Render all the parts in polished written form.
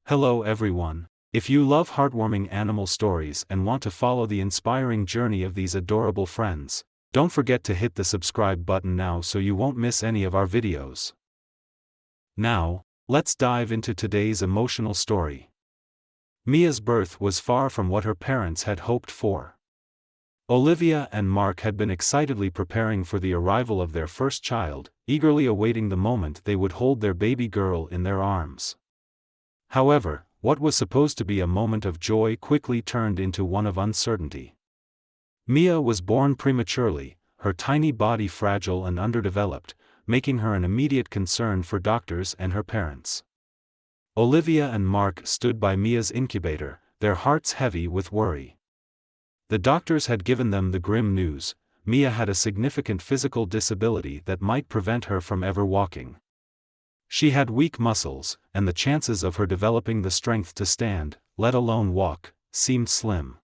Hello everyone. If you love heartwarming animal stories and want to follow the inspiring journey of these adorable friends, don't forget to hit the subscribe button now so you won't miss any of our videos. Now, let's dive into today's emotional story. Mia's birth was far from what her parents had hoped for. Olivia and Mark had been excitedly preparing for the arrival of their first child, eagerly awaiting the moment they would hold their baby girl in their arms. However, what was supposed to be a moment of joy quickly turned into one of uncertainty. Mia was born prematurely, her tiny body fragile and underdeveloped, making her an immediate concern for doctors and her parents. Olivia and Mark stood by Mia's incubator, their hearts heavy with worry. The doctors had given them the grim news: Mia had a significant physical disability that might prevent her from ever walking. She had weak muscles, and the chances of her developing the strength to stand, let alone walk, seemed slim.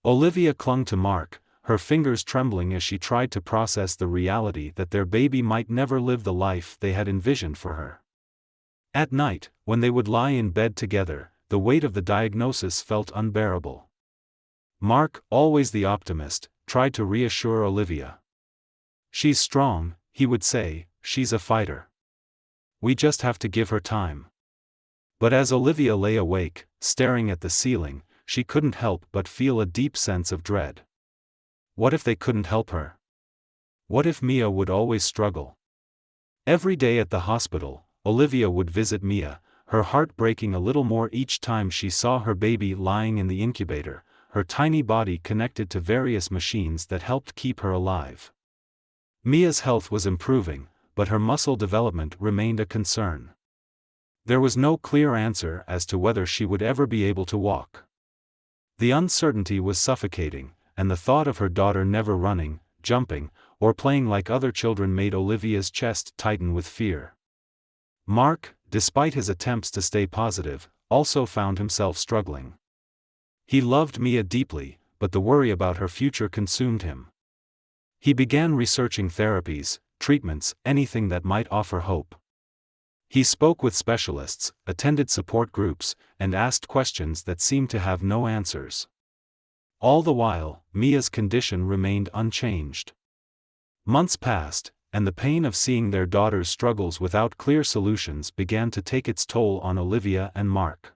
Olivia clung to Mark, her fingers trembling as she tried to process the reality that their baby might never live the life they had envisioned for her. At night, when they would lie in bed together, the weight of the diagnosis felt unbearable. Mark, always the optimist, tried to reassure Olivia. "She's strong," he would say, "she's a fighter. We just have to give her time." But as Olivia lay awake, staring at the ceiling, she couldn't help but feel a deep sense of dread. What if they couldn't help her? What if Mia would always struggle? Every day at the hospital, Olivia would visit Mia, her heart breaking a little more each time she saw her baby lying in the incubator, her tiny body connected to various machines that helped keep her alive. Mia's health was improving, but her muscle development remained a concern. There was no clear answer as to whether she would ever be able to walk. The uncertainty was suffocating, and the thought of her daughter never running, jumping, or playing like other children made Olivia's chest tighten with fear. Mark, despite his attempts to stay positive, also found himself struggling. He loved Mia deeply, but the worry about her future consumed him. He began researching therapies, treatments, anything that might offer hope. He spoke with specialists, attended support groups, and asked questions that seemed to have no answers. All the while, Mia's condition remained unchanged. Months passed, and the pain of seeing their daughter's struggles without clear solutions began to take its toll on Olivia and Mark.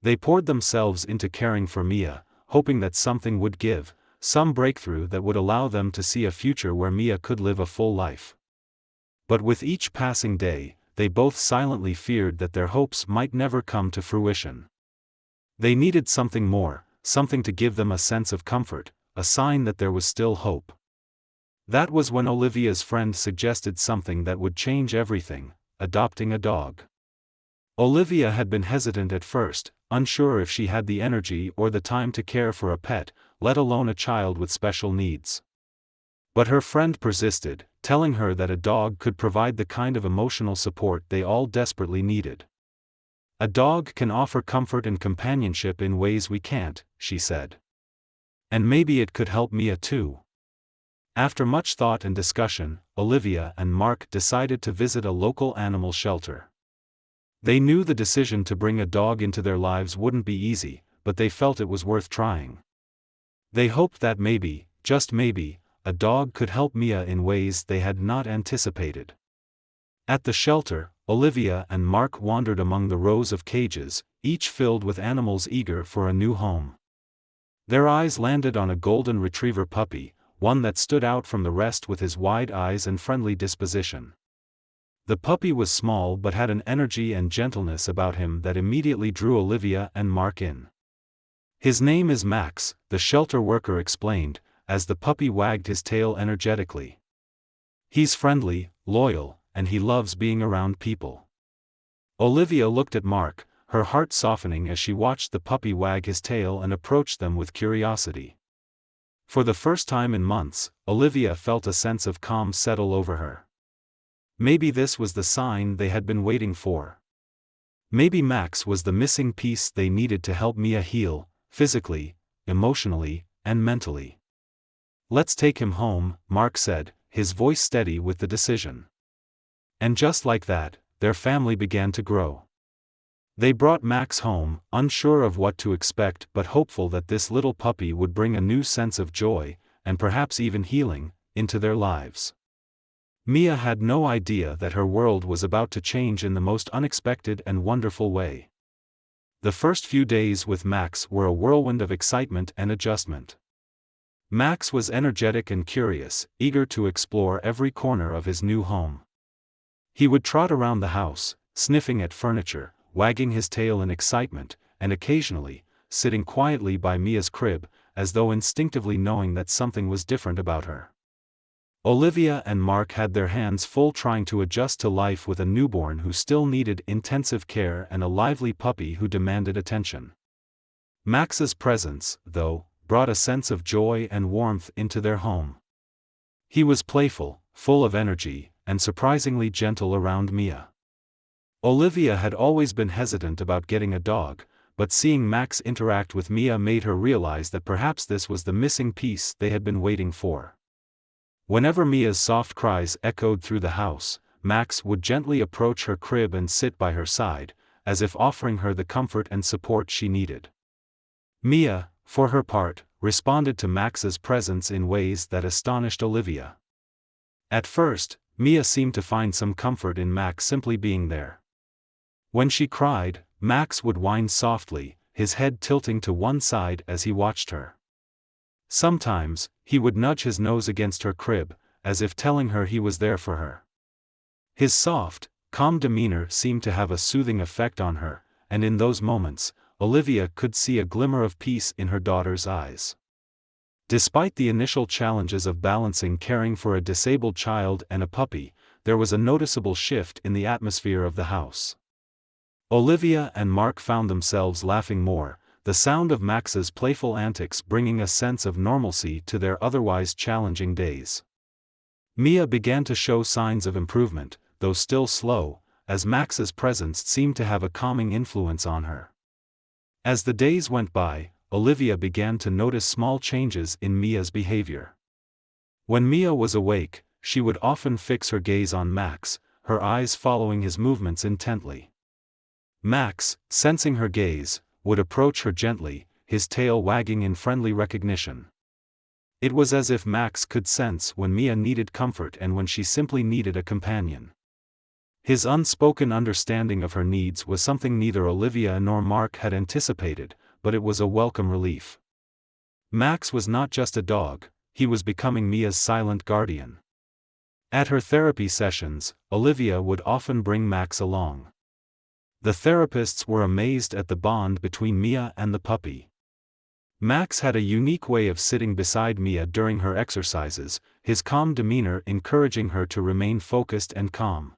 They poured themselves into caring for Mia, hoping that something would give, some breakthrough that would allow them to see a future where Mia could live a full life. But with each passing day, they both silently feared that their hopes might never come to fruition. They needed something more, something to give them a sense of comfort, a sign that there was still hope. That was when Olivia's friend suggested something that would change everything: adopting a dog. Olivia had been hesitant at first, unsure if she had the energy or the time to care for a pet, let alone a child with special needs. But her friend persisted, telling her that a dog could provide the kind of emotional support they all desperately needed. "A dog can offer comfort and companionship in ways we can't," she said. "And maybe it could help Mia too." After much thought and discussion, Olivia and Mark decided to visit a local animal shelter. They knew the decision to bring a dog into their lives wouldn't be easy, but they felt it was worth trying. They hoped that maybe, just maybe, a dog could help Mia in ways they had not anticipated. At the shelter, Olivia and Mark wandered among the rows of cages, each filled with animals eager for a new home. Their eyes landed on a golden retriever puppy, one that stood out from the rest with his wide eyes and friendly disposition. The puppy was small but had an energy and gentleness about him that immediately drew Olivia and Mark in. "His name is Max," the shelter worker explained, as the puppy wagged his tail energetically. "He's friendly, loyal, and he loves being around people." Olivia looked at Mark, her heart softening as she watched the puppy wag his tail and approach them with curiosity. For the first time in months, Olivia felt a sense of calm settle over her. Maybe this was the sign they had been waiting for. Maybe Max was the missing piece they needed to help Mia heal, physically, emotionally, and mentally. "Let's take him home," Mark said, his voice steady with the decision. And just like that, their family began to grow. They brought Max home, unsure of what to expect but hopeful that this little puppy would bring a new sense of joy, and perhaps even healing, into their lives. Mia had no idea that her world was about to change in the most unexpected and wonderful way. The first few days with Max were a whirlwind of excitement and adjustment. Max was energetic and curious, eager to explore every corner of his new home. He would trot around the house, sniffing at furniture, wagging his tail in excitement, and occasionally, sitting quietly by Mia's crib, as though instinctively knowing that something was different about her. Olivia and Mark had their hands full trying to adjust to life with a newborn who still needed intensive care and a lively puppy who demanded attention. Max's presence, though, brought a sense of joy and warmth into their home. He was playful, full of energy, and surprisingly gentle around Mia. Olivia had always been hesitant about getting a dog, but seeing Max interact with Mia made her realize that perhaps this was the missing piece they had been waiting for. Whenever Mia's soft cries echoed through the house, Max would gently approach her crib and sit by her side, as if offering her the comfort and support she needed. Mia, for her part, responded to Max's presence in ways that astonished Olivia. At first, Mia seemed to find some comfort in Max simply being there. When she cried, Max would whine softly, his head tilting to one side as he watched her. Sometimes, he would nudge his nose against her crib, as if telling her he was there for her. His soft, calm demeanor seemed to have a soothing effect on her, and in those moments, Olivia could see a glimmer of peace in her daughter's eyes. Despite the initial challenges of balancing caring for a disabled child and a puppy, there was a noticeable shift in the atmosphere of the house. Olivia and Mark found themselves laughing more, the sound of Max's playful antics bringing a sense of normalcy to their otherwise challenging days. Mia began to show signs of improvement, though still slow, as Max's presence seemed to have a calming influence on her. As the days went by, Olivia began to notice small changes in Mia's behavior. When Mia was awake, she would often fix her gaze on Max, her eyes following his movements intently. Max, sensing her gaze, would approach her gently, his tail wagging in friendly recognition. It was as if Max could sense when Mia needed comfort and when she simply needed a companion. His unspoken understanding of her needs was something neither Olivia nor Mark had anticipated, but it was a welcome relief. Max was not just a dog, he was becoming Mia's silent guardian. At her therapy sessions, Olivia would often bring Max along. The therapists were amazed at the bond between Mia and the puppy. Max had a unique way of sitting beside Mia during her exercises, his calm demeanor encouraging her to remain focused and calm.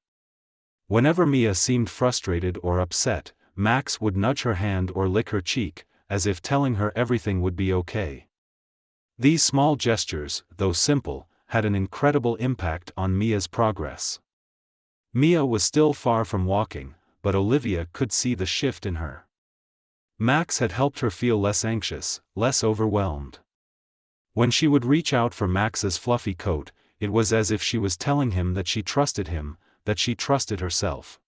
Whenever Mia seemed frustrated or upset, Max would nudge her hand or lick her cheek, as if telling her everything would be okay. These small gestures, though simple, had an incredible impact on Mia's progress. Mia was still far from walking, but Olivia could see the shift in her. Max had helped her feel less anxious, less overwhelmed. When she would reach out for Max's fluffy coat, it was as if she was telling him that she trusted him, that she trusted herself.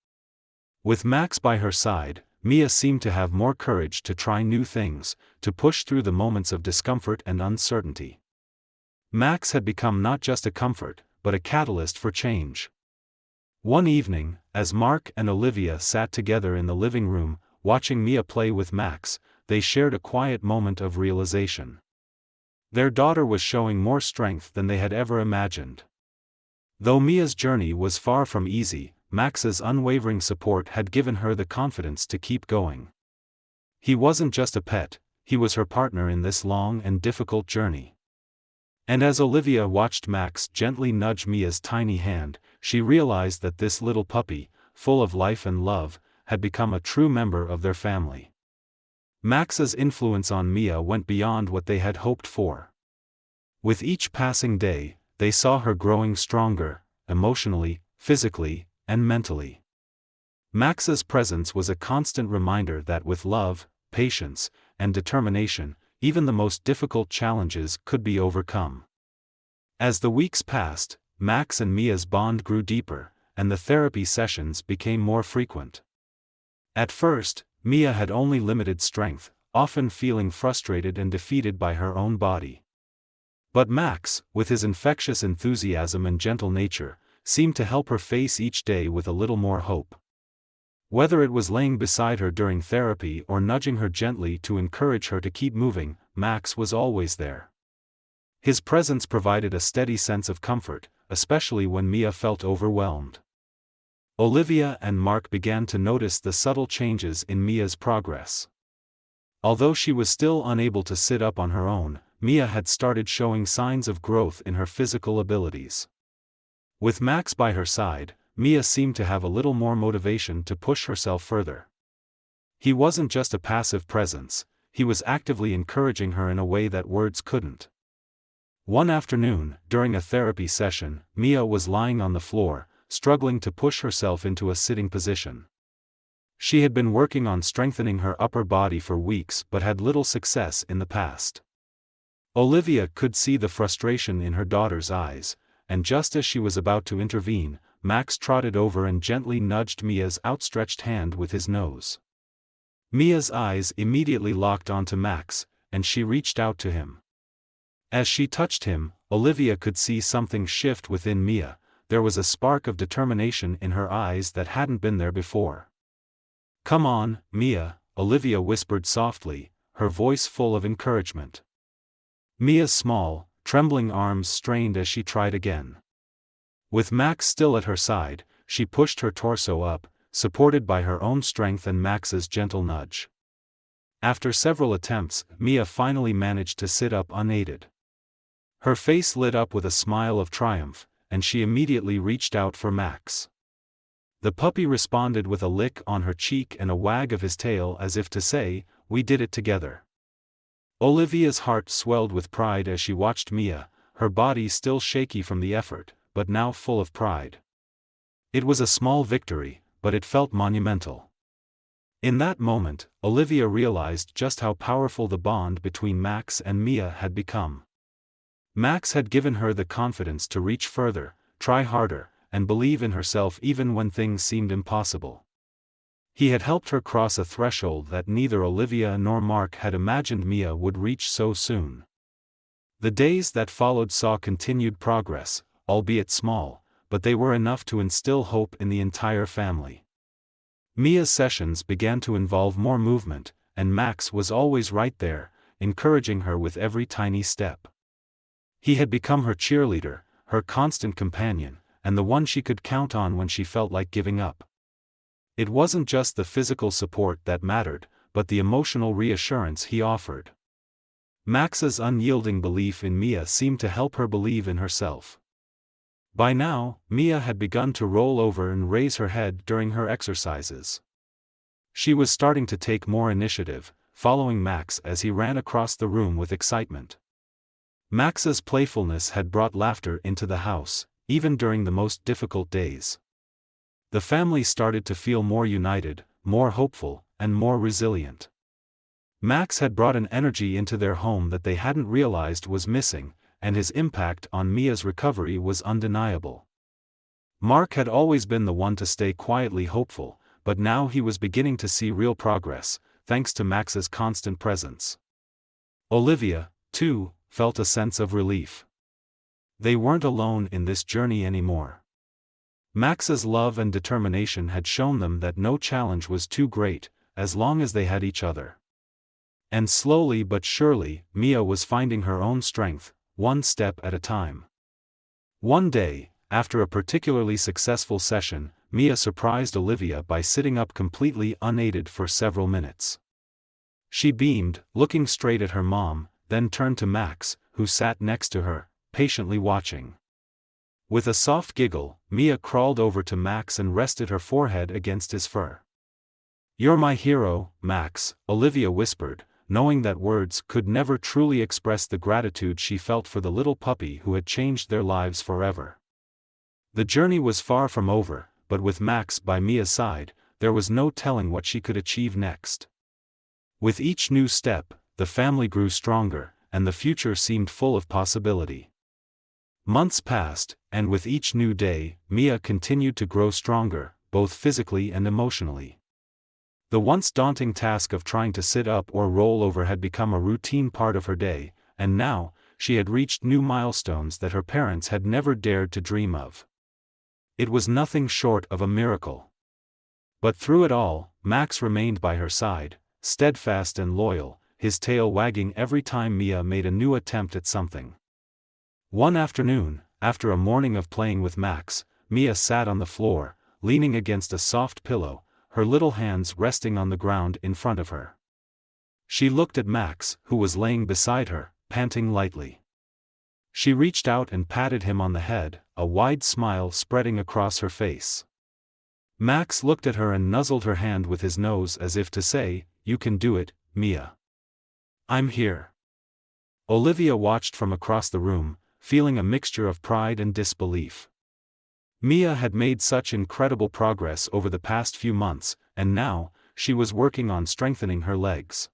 With Max by her side, Mia seemed to have more courage to try new things, to push through the moments of discomfort and uncertainty. Max had become not just a comfort, but a catalyst for change. One evening, as Mark and Olivia sat together in the living room, watching Mia play with Max, they shared a quiet moment of realization. Their daughter was showing more strength than they had ever imagined. Though Mia's journey was far from easy, Max's unwavering support had given her the confidence to keep going. He wasn't just a pet, he was her partner in this long and difficult journey. And as Olivia watched Max gently nudge Mia's tiny hand, she realized that this little puppy, full of life and love, had become a true member of their family. Max's influence on Mia went beyond what they had hoped for. With each passing day, they saw her growing stronger, emotionally, physically, and mentally. Max's presence was a constant reminder that with love, patience, and determination, even the most difficult challenges could be overcome. As the weeks passed, Max and Mia's bond grew deeper, and the therapy sessions became more frequent. At first, Mia had only limited strength, often feeling frustrated and defeated by her own body. But Max, with his infectious enthusiasm and gentle nature, seemed to help her face each day with a little more hope. Whether it was laying beside her during therapy or nudging her gently to encourage her to keep moving, Max was always there. His presence provided a steady sense of comfort, especially when Mia felt overwhelmed. Olivia and Mark began to notice the subtle changes in Mia's progress. Although she was still unable to sit up on her own, Mia had started showing signs of growth in her physical abilities. With Max by her side, Mia seemed to have a little more motivation to push herself further. He wasn't just a passive presence, he was actively encouraging her in a way that words couldn't. One afternoon, during a therapy session, Mia was lying on the floor, struggling to push herself into a sitting position. She had been working on strengthening her upper body for weeks but had little success in the past. Olivia could see the frustration in her daughter's eyes, and just as she was about to intervene, Max trotted over and gently nudged Mia's outstretched hand with his nose. Mia's eyes immediately locked onto Max, and she reached out to him. As she touched him, Olivia could see something shift within Mia. There was a spark of determination in her eyes that hadn't been there before. "Come on, Mia," Olivia whispered softly, her voice full of encouragement. Mia's small, trembling arms strained as she tried again. With Max still at her side, she pushed her torso up, supported by her own strength and Max's gentle nudge. After several attempts, Mia finally managed to sit up unaided. Her face lit up with a smile of triumph, and she immediately reached out for Max. The puppy responded with a lick on her cheek and a wag of his tail as if to say, "We did it together." Olivia's heart swelled with pride as she watched Mia, her body still shaky from the effort, but now full of pride. It was a small victory, but it felt monumental. In that moment, Olivia realized just how powerful the bond between Max and Mia had become. Max had given her the confidence to reach further, try harder, and believe in herself even when things seemed impossible. He had helped her cross a threshold that neither Olivia nor Mark had imagined Mia would reach so soon. The days that followed saw continued progress, albeit small, but they were enough to instill hope in the entire family. Mia's sessions began to involve more movement, and Max was always right there, encouraging her with every tiny step. He had become her cheerleader, her constant companion, and the one she could count on when she felt like giving up. It wasn't just the physical support that mattered, but the emotional reassurance he offered. Max's unyielding belief in Mia seemed to help her believe in herself. By now, Mia had begun to roll over and raise her head during her exercises. She was starting to take more initiative, following Max as he ran across the room with excitement. Max's playfulness had brought laughter into the house, even during the most difficult days. The family started to feel more united, more hopeful, and more resilient. Max had brought an energy into their home that they hadn't realized was missing, and his impact on Mia's recovery was undeniable. Mark had always been the one to stay quietly hopeful, but now he was beginning to see real progress, thanks to Max's constant presence. Olivia, too, felt a sense of relief. They weren't alone in this journey anymore. Max's love and determination had shown them that no challenge was too great, as long as they had each other. And slowly but surely, Mia was finding her own strength, one step at a time. One day, after a particularly successful session, Mia surprised Olivia by sitting up completely unaided for several minutes. She beamed, looking straight at her mom, then turned to Max, who sat next to her, patiently watching. With a soft giggle, Mia crawled over to Max and rested her forehead against his fur. "You're my hero, Max," Olivia whispered, knowing that words could never truly express the gratitude she felt for the little puppy who had changed their lives forever. The journey was far from over, but with Max by Mia's side, there was no telling what she could achieve next. With each new step, the family grew stronger, and the future seemed full of possibility. Months passed, and with each new day, Mia continued to grow stronger, both physically and emotionally. The once daunting task of trying to sit up or roll over had become a routine part of her day, and now, she had reached new milestones that her parents had never dared to dream of. It was nothing short of a miracle. But through it all, Max remained by her side, steadfast and loyal, his tail wagging every time Mia made a new attempt at something. One afternoon, after a morning of playing with Max, Mia sat on the floor, leaning against a soft pillow, her little hands resting on the ground in front of her. She looked at Max, who was laying beside her, panting lightly. She reached out and patted him on the head, a wide smile spreading across her face. Max looked at her and nuzzled her hand with his nose as if to say, "You can do it, Mia. I'm here." Olivia watched from across the room, feeling a mixture of pride and disbelief. Mia had made such incredible progress over the past few months, and now, she was working on strengthening her legs.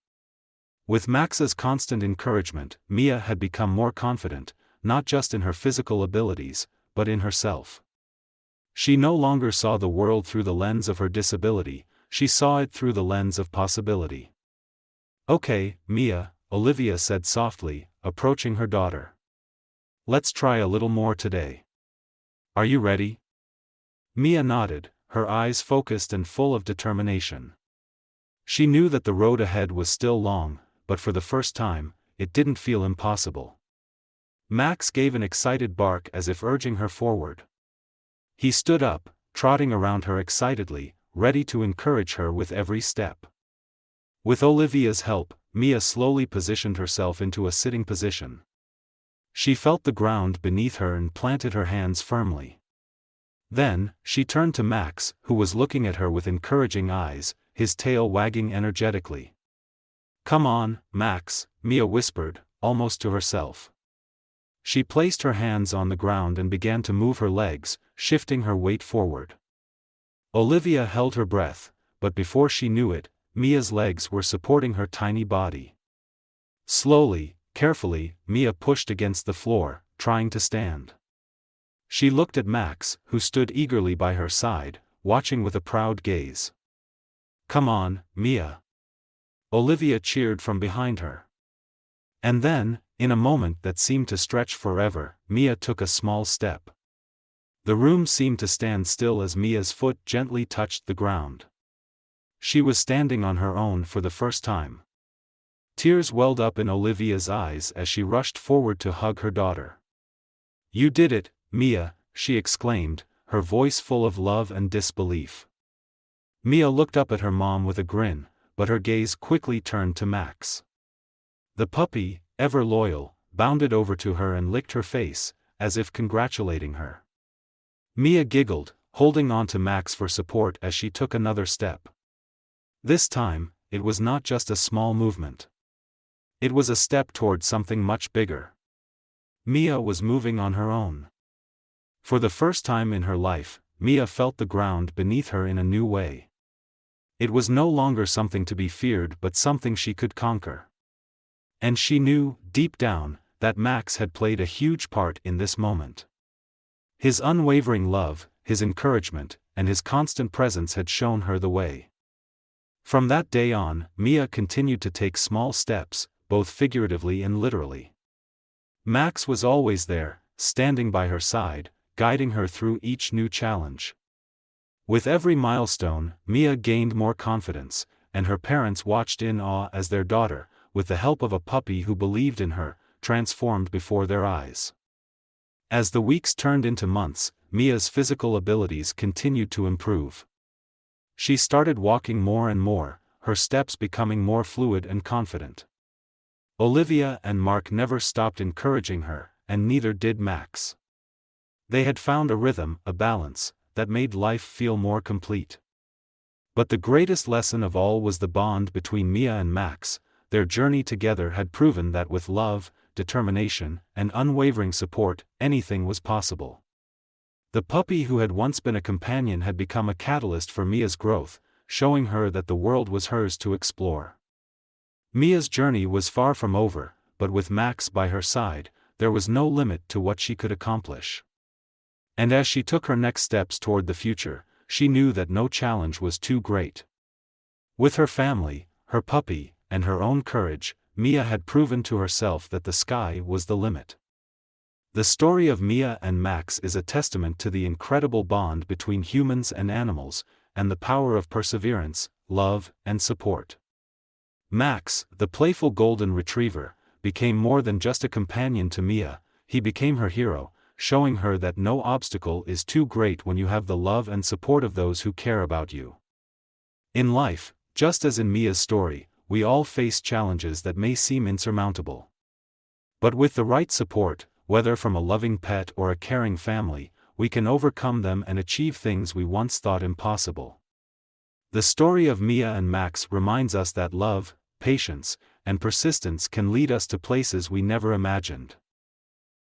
With Max's constant encouragement, Mia had become more confident, not just in her physical abilities, but in herself. She no longer saw the world through the lens of her disability, she saw it through the lens of possibility. "Okay, Mia," Olivia said softly, approaching her daughter. "Let's try a little more today. Are you ready?" Mia nodded, her eyes focused and full of determination. She knew that the road ahead was still long, but for the first time, it didn't feel impossible. Max gave an excited bark as if urging her forward. He stood up, trotting around her excitedly, ready to encourage her with every step. With Olivia's help, Mia slowly positioned herself into a sitting position. She felt the ground beneath her and planted her hands firmly. Then, she turned to Max, who was looking at her with encouraging eyes, his tail wagging energetically. "Come on, Max," Mia whispered, almost to herself. She placed her hands on the ground and began to move her legs, shifting her weight forward. Olivia held her breath, but before she knew it, Mia's legs were supporting her tiny body. Slowly, carefully, Mia pushed against the floor, trying to stand. She looked at Max, who stood eagerly by her side, watching with a proud gaze. "Come on, Mia." Olivia cheered from behind her. And then, in a moment that seemed to stretch forever, Mia took a small step. The room seemed to stand still as Mia's foot gently touched the ground. She was standing on her own for the first time. Tears welled up in Olivia's eyes as she rushed forward to hug her daughter. "You did it, Mia," she exclaimed, her voice full of love and disbelief. Mia looked up at her mom with a grin, but her gaze quickly turned to Max. The puppy, ever loyal, bounded over to her and licked her face, as if congratulating her. Mia giggled, holding on to Max for support as she took another step. This time, it was not just a small movement. It was a step toward something much bigger. Mia was moving on her own. For the first time in her life, Mia felt the ground beneath her in a new way. It was no longer something to be feared but something she could conquer. And she knew, deep down, that Max had played a huge part in this moment. His unwavering love, his encouragement, and his constant presence had shown her the way. From that day on, Mia continued to take small steps, both figuratively and literally. Max was always there, standing by her side, guiding her through each new challenge. With every milestone, Mia gained more confidence, and her parents watched in awe as their daughter, with the help of a puppy who believed in her, transformed before their eyes. As the weeks turned into months, Mia's physical abilities continued to improve. She started walking more and more, her steps becoming more fluid and confident. Olivia and Mark never stopped encouraging her, and neither did Max. They had found a rhythm, a balance, that made life feel more complete. But the greatest lesson of all was the bond between Mia and Max. Their journey together had proven that with love, determination, and unwavering support, anything was possible. The puppy who had once been a companion had become a catalyst for Mia's growth, showing her that the world was hers to explore. Mia's journey was far from over, but with Max by her side, there was no limit to what she could accomplish. And as she took her next steps toward the future, she knew that no challenge was too great. With her family, her puppy, and her own courage, Mia had proven to herself that the sky was the limit. The story of Mia and Max is a testament to the incredible bond between humans and animals, and the power of perseverance, love, and support. Max, the playful golden retriever, became more than just a companion to Mia. He became her hero, showing her that no obstacle is too great when you have the love and support of those who care about you. In life, just as in Mia's story, we all face challenges that may seem insurmountable. But with the right support, whether from a loving pet or a caring family, we can overcome them and achieve things we once thought impossible. The story of Mia and Max reminds us that love, patience, and persistence can lead us to places we never imagined.